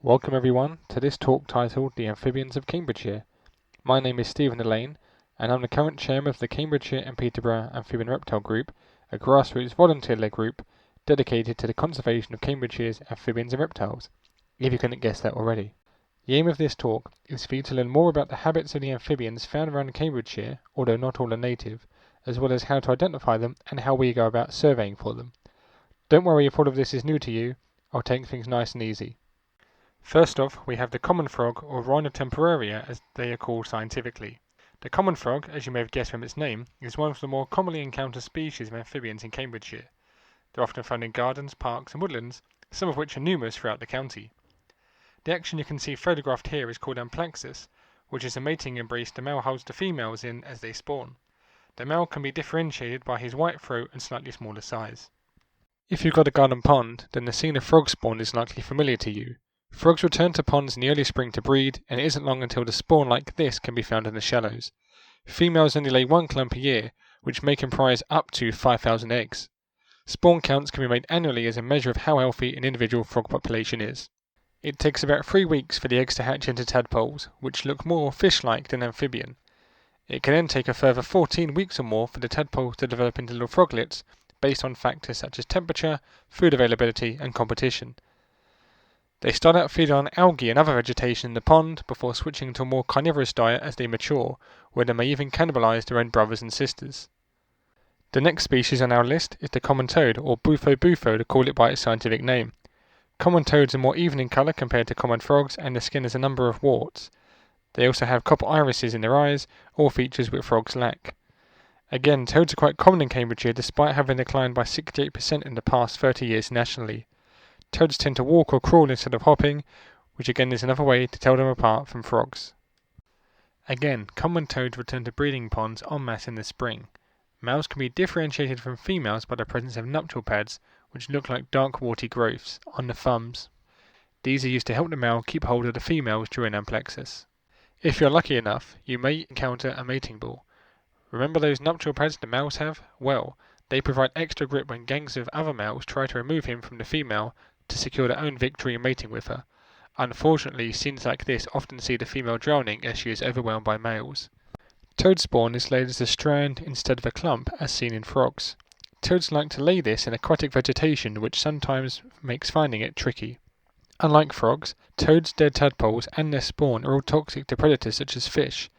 Welcome everyone to this talk titled The Amphibians of Cambridgeshire. My name is Stephen Allain, and I'm the current chairman of the Cambridgeshire and Peterborough Amphibian Reptile Group, a grassroots volunteer-led group dedicated to the conservation of Cambridgeshire's amphibians and reptiles, if you couldn't guess that already. The aim of this talk is for you to learn more about the habits of the amphibians found around Cambridgeshire, although not all are native, as well as how to identify them and how we go about surveying for them. Don't worry if all of this is new to you, I'll take things nice and easy. First off, we have the common frog, or Rhina temporaria as they are called scientifically. The common frog, as you may have guessed from its name, is one of the more commonly encountered species of amphibians in Cambridgeshire. They're often found in gardens, parks and woodlands, some of which are numerous throughout the county. The action you can see photographed here is called amplexus, which is a mating embrace the male holds the females in as they spawn. The male can be differentiated by his white throat and slightly smaller size. If you've got a garden pond, then the scene of frog spawn is likely familiar to you. Frogs return to ponds in the early spring to breed, and it isn't long until the spawn like this can be found in the shallows. Females only lay one clump a year, which may comprise up to 5,000 eggs. Spawn counts can be made annually as a measure of how healthy an individual frog population is. It takes about 3 weeks for the eggs to hatch into tadpoles, which look more fish-like than amphibian. It can then take a further 14 weeks or more for the tadpoles to develop into little froglets, based on factors such as temperature, food availability and competition. They start out feeding on algae and other vegetation in the pond before switching to a more carnivorous diet as they mature, where they may even cannibalize their own brothers and sisters. The next species on our list is the common toad, or bufo to call it by its scientific name. Common toads are more even in colour compared to common frogs, and their skin has a number of warts. They also have copper irises in their eyes, all features which frogs lack. Again, toads are quite common in Cambridgeshire despite having declined by 68% in the past 30 years nationally. Toads tend to walk or crawl instead of hopping, which again is another way to tell them apart from frogs. Again, common toads return to breeding ponds en masse in the spring. Males can be differentiated from females by the presence of nuptial pads, which look like dark warty growths, on the thumbs. These are used to help the male keep hold of the females during amplexus. If you're lucky enough, you may encounter a mating bull. Remember those nuptial pads the males have? Well, they provide extra grip when gangs of other males try to remove him from the female to secure their own victory in mating with her. Unfortunately, scenes like this often see the female drowning as she is overwhelmed by males. Toad spawn is laid as a strand instead of a clump, as seen in frogs. Toads like to lay this in aquatic vegetation, which sometimes makes finding it tricky. Unlike frogs, toads, dead tadpoles and their spawn are all toxic to predators such as fish.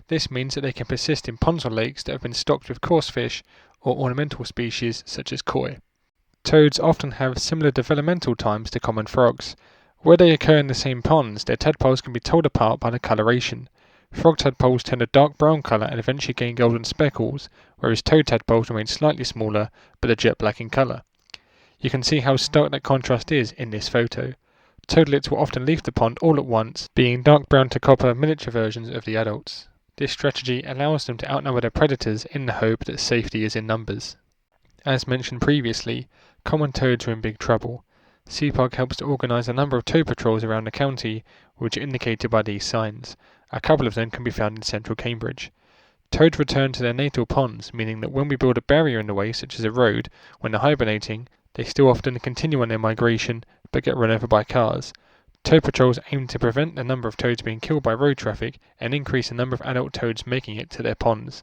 This means that they can persist in ponds or lakes that have been stocked with coarse fish or ornamental species such as koi. Toads often have similar developmental times to common frogs. Where they occur in the same ponds, their tadpoles can be told apart by the coloration. Frog tadpoles turn a dark brown colour and eventually gain golden speckles, whereas toad tadpoles remain slightly smaller but are jet black in colour. You can see how stark that contrast is in this photo. Toadlets will often leave the pond all at once, being dark brown to copper miniature versions of the adults. This strategy allows them to outnumber their predators in the hope that safety is in numbers. As mentioned previously, common toads are in big trouble. CPOG helps to organise a number of toad patrols around the county, which are indicated by these signs. A couple of them can be found in central Cambridge. Toads return to their natal ponds, meaning that when we build a barrier in the way, such as a road, when they're hibernating, they still often continue on their migration, but get run over by cars. Toad patrols aim to prevent the number of toads being killed by road traffic and increase the number of adult toads making it to their ponds.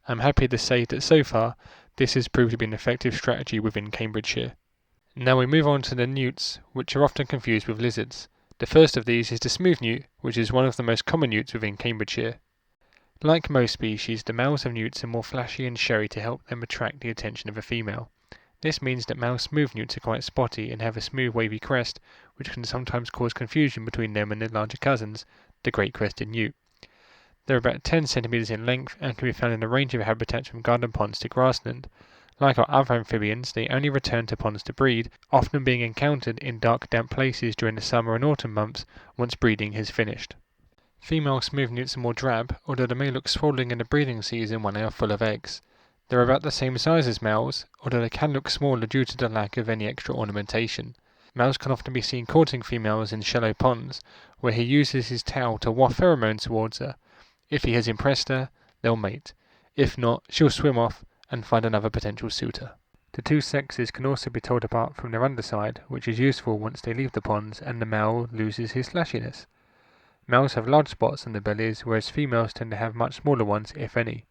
I'm happy to say that so far, this has proved to be an effective strategy within Cambridgeshire. Now we move on to the newts, which are often confused with lizards. The first of these is the smooth newt, which is one of the most common newts within Cambridgeshire. Like most species, the males of newts are more flashy and showy to help them attract the attention of a female. This means that male smooth newts are quite spotty and have a smooth wavy crest, which can sometimes cause confusion between them and their larger cousins, the great crested newt. They're about 10 centimetres in length and can be found in a range of habitats from garden ponds to grassland. Like our other amphibians, they only return to ponds to breed, often being encountered in dark damp places during the summer and autumn months once breeding has finished. Female smooth newts are more drab, although they may look swollen in the breeding season when they are full of eggs. They're about the same size as males, although they can look smaller due to the lack of any extra ornamentation. Males can often be seen courting females in shallow ponds, where he uses his tail to waft pheromones towards her. If he has impressed her, they'll mate. If not, she'll swim off and find another potential suitor. The two sexes can also be told apart from their underside, which is useful once they leave the ponds and the male loses his flashiness. Males have large spots on their bellies, whereas females tend to have much smaller ones, if any.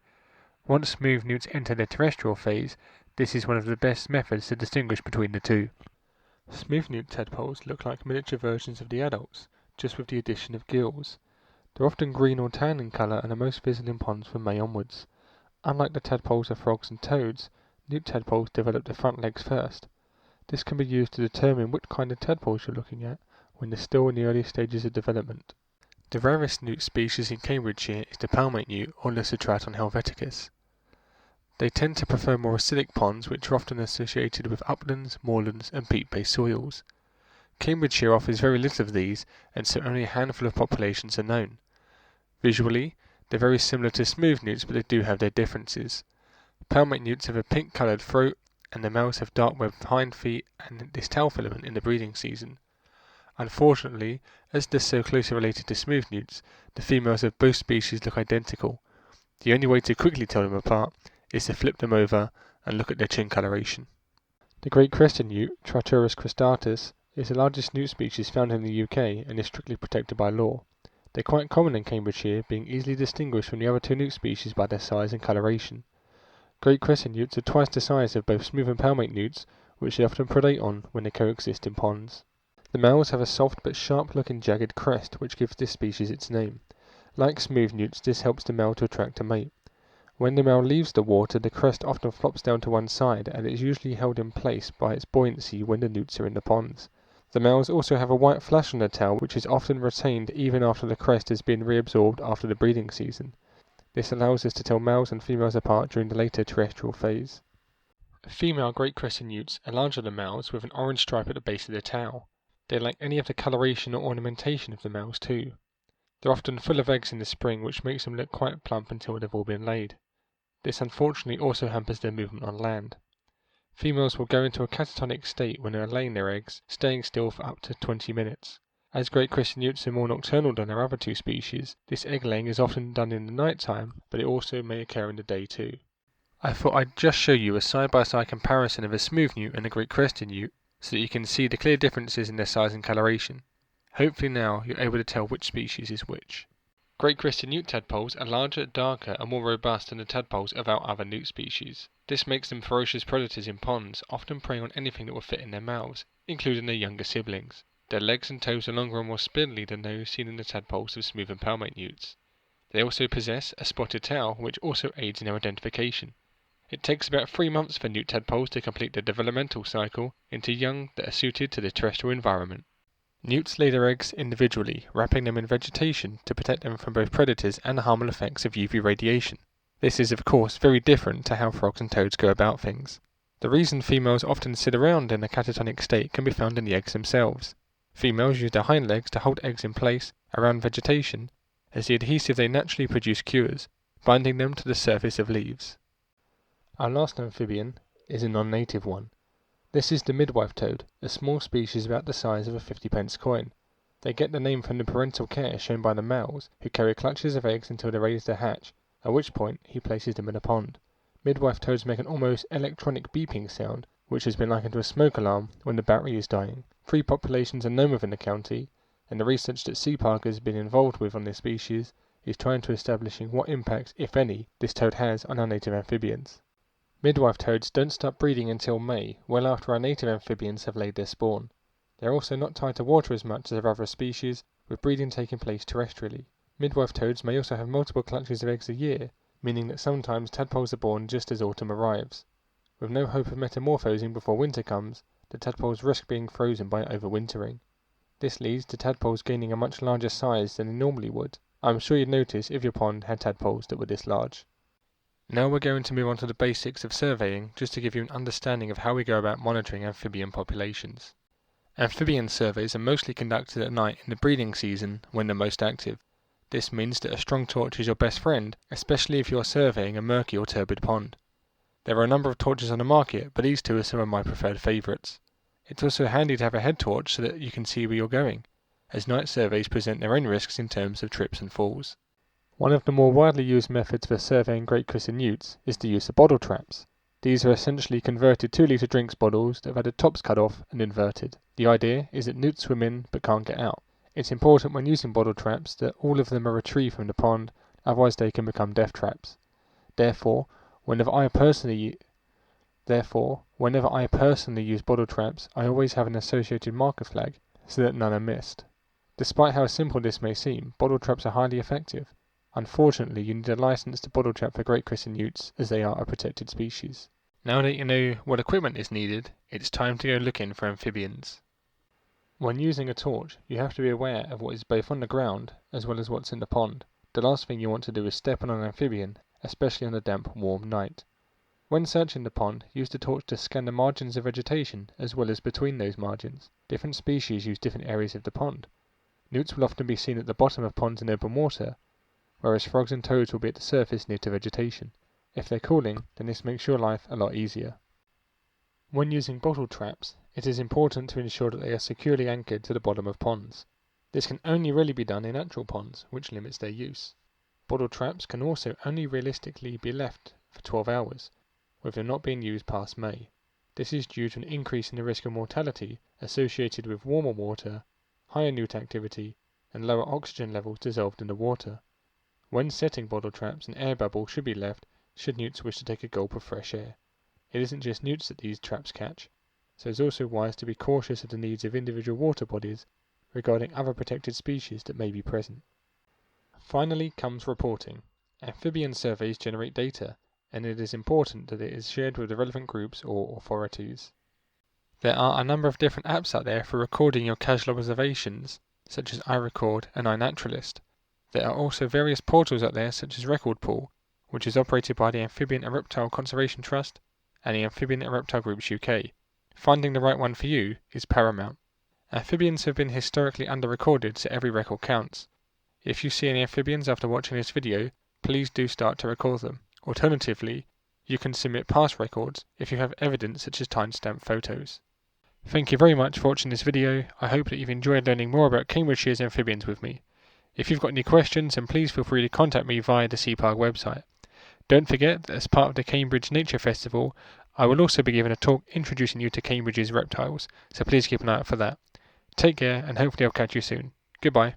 Once smooth newts enter their terrestrial phase, this is one of the best methods to distinguish between the two. Smooth newt tadpoles look like miniature versions of the adults, just with the addition of gills. They're often green or tan in colour and are most visible in ponds from May onwards. Unlike the tadpoles of frogs and toads, newt tadpoles develop their front legs first. This can be used to determine which kind of tadpoles you're looking at when they're still in the early stages of development. The rarest newt species in Cambridgeshire is the Palmate newt or Lysotratton helveticus. They tend to prefer more acidic ponds, which are often associated with uplands, moorlands and peat-based soils. Cambridgeshire offers very little of these, and so only a handful of populations are known. Visually, they're very similar to smooth newts, but they do have their differences. Palmate newts have a pink-coloured throat, and the males have dark webbed hind feet and this tail filament in the breeding season. Unfortunately, as they're so closely related to smooth newts, the females of both species look identical. The only way to quickly tell them apart is to flip them over and look at their chin coloration. The great crested newt, Triturus cristatus, is the largest newt species found in the UK and is strictly protected by law. They're quite common in Cambridgeshire, being easily distinguished from the other two newt species by their size and coloration. Great crested newts are twice the size of both smooth and palmate newts, which they often predate on when they coexist in ponds. The males have a soft but sharp-looking jagged crest, which gives this species its name. Like smooth newts, this helps the male to attract a mate. When the male leaves the water, the crest often flops down to one side, and it is usually held in place by its buoyancy when the newts are in the ponds. The males also have a white flash on their tail, which is often retained even after the crest has been reabsorbed after the breeding season. This allows us to tell males and females apart during the later terrestrial phase. Female great crested newts are larger than males, with an orange stripe at the base of their tail. They lack any of the coloration or ornamentation of the males too. They're often full of eggs in the spring, which makes them look quite plump until they've all been laid. This unfortunately also hampers their movement on land. Females will go into a catatonic state when they are laying their eggs, staying still for up to 20 minutes. As great crested newts are more nocturnal than our other two species, this egg laying is often done in the night time, but it also may occur in the day too. I thought I'd just show you a side-by-side comparison of a smooth newt and a great crested newt, so that you can see the clear differences in their size and coloration. Hopefully now you're able to tell which species is which. Great crested newt tadpoles are larger, darker and more robust than the tadpoles of our other newt species. This makes them ferocious predators in ponds, often preying on anything that will fit in their mouths, including their younger siblings. Their legs and toes are longer and more spindly than those seen in the tadpoles of smooth and palmate newts. They also possess a spotted tail, which also aids in their identification. It takes about 3 months for newt tadpoles to complete their developmental cycle into young that are suited to the terrestrial environment. Newts lay their eggs individually, wrapping them in vegetation to protect them from both predators and the harmful effects of UV radiation. This is of course very different to how frogs and toads go about things. The reason females often sit around in a catatonic state can be found in the eggs themselves. Females use their hind legs to hold eggs in place around vegetation, as the adhesive they naturally produce cures, binding them to the surface of leaves. Our last amphibian is a non-native one. This is the midwife toad, a small species about the size of a 50p coin. They get the name from the parental care shown by the males, who carry clutches of eggs until they're ready to hatch, at which point he places them in a pond. Midwife toads make an almost electronic beeping sound, which has been likened to a smoke alarm when the battery is dying. 3 populations are known within the county, and the research that Sea Park has been involved with on this species is trying to establish what impacts, if any, this toad has on our native amphibians. Midwife toads don't start breeding until May, well after our native amphibians have laid their spawn. They are also not tied to water as much as our other species, with breeding taking place terrestrially. Midwife toads may also have multiple clutches of eggs a year, meaning that sometimes tadpoles are born just as autumn arrives. With no hope of metamorphosing before winter comes, the tadpoles risk being frozen by overwintering. This leads to tadpoles gaining a much larger size than they normally would. I'm sure you'd notice if your pond had tadpoles that were this large. Now we're going to move on to the basics of surveying, just to give you an understanding of how we go about monitoring amphibian populations. Amphibian surveys are mostly conducted at night in the breeding season when they're most active. This means that a strong torch is your best friend, especially if you're surveying a murky or turbid pond. There are a number of torches on the market, but these two are some of my preferred favourites. It's also handy to have a head torch so that you can see where you're going, as night surveys present their own risks in terms of trips and falls. One of the more widely used methods for surveying great crested newts is the use of bottle traps. These are essentially converted 2-litre drinks bottles that have had the tops cut off and inverted. The idea is that newts swim in but can't get out. It's important when using bottle traps that all of them are retrieved from the pond, otherwise they can become death traps. Therefore, whenever I personally use bottle traps, I always have an associated marker flag so that none are missed. Despite how simple this may seem, bottle traps are highly effective. Unfortunately, you need a license to bottle trap for great crested newts, as they are a protected species. Now that you know what equipment is needed, it's time to go looking for amphibians. When using a torch, you have to be aware of what is both on the ground as well as what's in the pond. The last thing you want to do is step on an amphibian, especially on a damp, warm night. When searching the pond, use the torch to scan the margins of vegetation as well as between those margins. Different species use different areas of the pond. Newts will often be seen at the bottom of ponds in open water, whereas frogs and toads will be at the surface near to vegetation. If they're cooling, then this makes your life a lot easier. When using bottle traps, it is important to ensure that they are securely anchored to the bottom of ponds. This can only really be done in natural ponds, which limits their use. Bottle traps can also only realistically be left for 12 hours, with them not being used past May. This is due to an increase in the risk of mortality associated with warmer water, higher newt activity, and lower oxygen levels dissolved in the water. When setting bottle traps, an air bubble should be left should newts wish to take a gulp of fresh air. It isn't just newts that these traps catch, so it's also wise to be cautious of the needs of individual water bodies regarding other protected species that may be present. Finally comes reporting. Amphibian surveys generate data, and it is important that it is shared with the relevant groups or authorities. There are a number of different apps out there for recording your casual observations, such as iRecord and iNaturalist. There are also various portals out there such as Record Pool, which is operated by the Amphibian and Reptile Conservation Trust and the Amphibian and Reptile Groups UK. Finding the right one for you is paramount. Amphibians have been historically under-recorded, so every record counts. If you see any amphibians after watching this video, please do start to record them. Alternatively, you can submit past records if you have evidence such as timestamp photos. Thank you very much for watching this video. I hope that you've enjoyed learning more about Cambridgeshire's amphibians with me. If you've got any questions, then please feel free to contact me via the CPARG website. Don't forget that as part of the Cambridge Nature Festival, I will also be giving a talk introducing you to Cambridge's reptiles, so please keep an eye out for that. Take care, and hopefully I'll catch you soon. Goodbye.